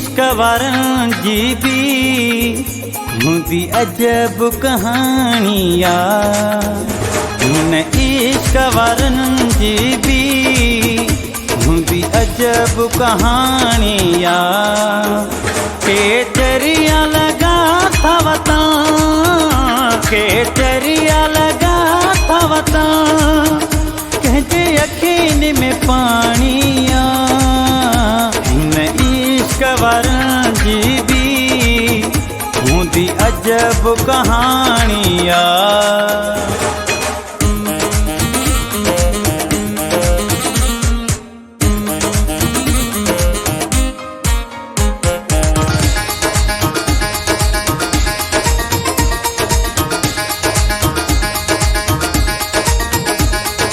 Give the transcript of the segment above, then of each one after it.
इश्क वारन जी भी हूंदी अजब कहानिया। हिन इश्क वारन जी भी हूंदी अजब कहानिया। केचरिया लगा था वता, केचरिया लगा था वता, कहजे यकीन में पानिया। हिन इश्क वारन जी भी हूंदी अजब कहानिया।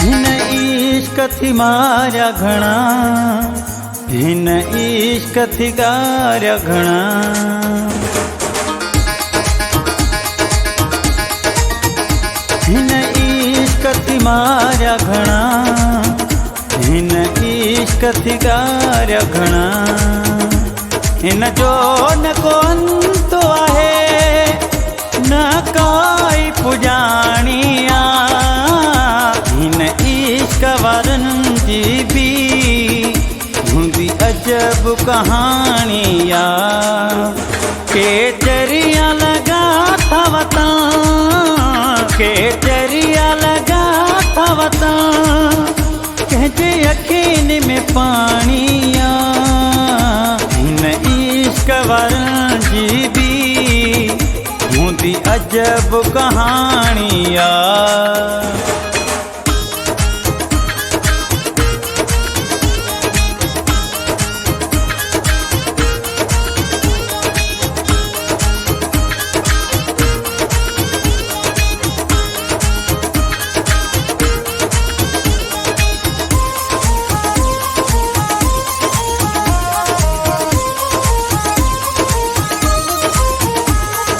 हिन इश्क थी मारिया घणा, हिन इश्क थी गारिया घणा। हिन इश्क थी मारिया घणा, हिन इश्क थी गारिया घणा। हिन जो न को अंत आहे, न काई पुजाणिया। हिन इश्क वारन जी भी हूंदी अजब कहानिया। केचरिया लगा था वता, केचरिया लगा था वता, कहजे यकीन में पानिया। हिन इश्क वारन जी भी हूंदी अजब कहानिया।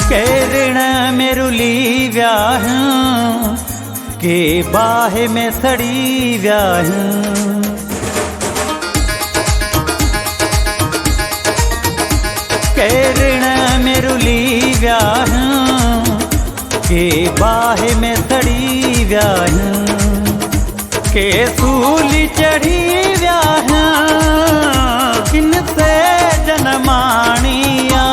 के ऋण में रुली व्याह, के बाहे में सड़ी व्याह। के ऋण में रुली व्याह, के बाहे में सड़ी व्याह। के सूली चढ़ी व्याह, किनसे जनमाणिया।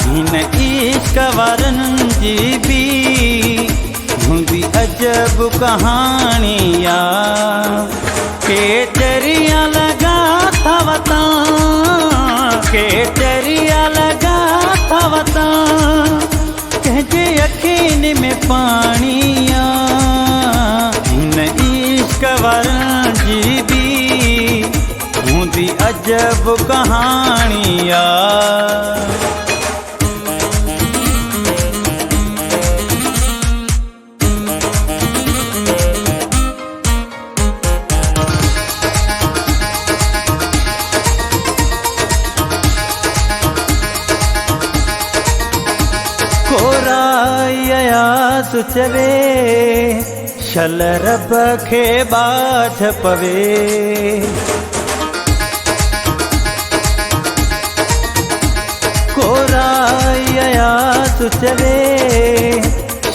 हिन इश्क वारन जी भी हूंदी अजब कहानिया। केचरिया लगा था वता, केचरिया लगा था वता, कहजे यकीन में पानिया। हिन इश्क वारन जी भी हूंदी अजब कहानिया। कोराया सुचवे शल रब खे बाझ पवे। कोराया सुचवे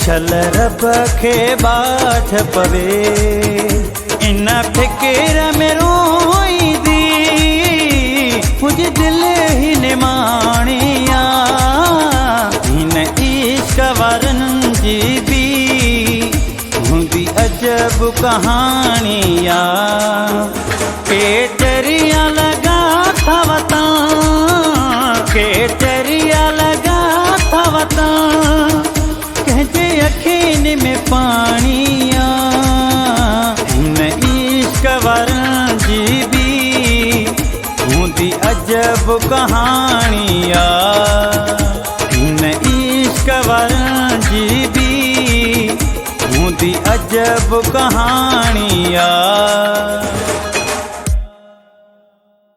शल रब खे बाझ पवे। इन फिक्र में रोईंदी मुझे दिल ही ने माणिया। हिन इश्क वारन जी भी हूंदी अजब कहानिया। केचरिया लगा था वता, केचरिया लगा था वता, कहजे यकीन में पानिया। हिन इश्क वारन जी भी हूंदी अजब कहानिया। हिन इश्क वारन जी भी हूंदी अजब कहानिया।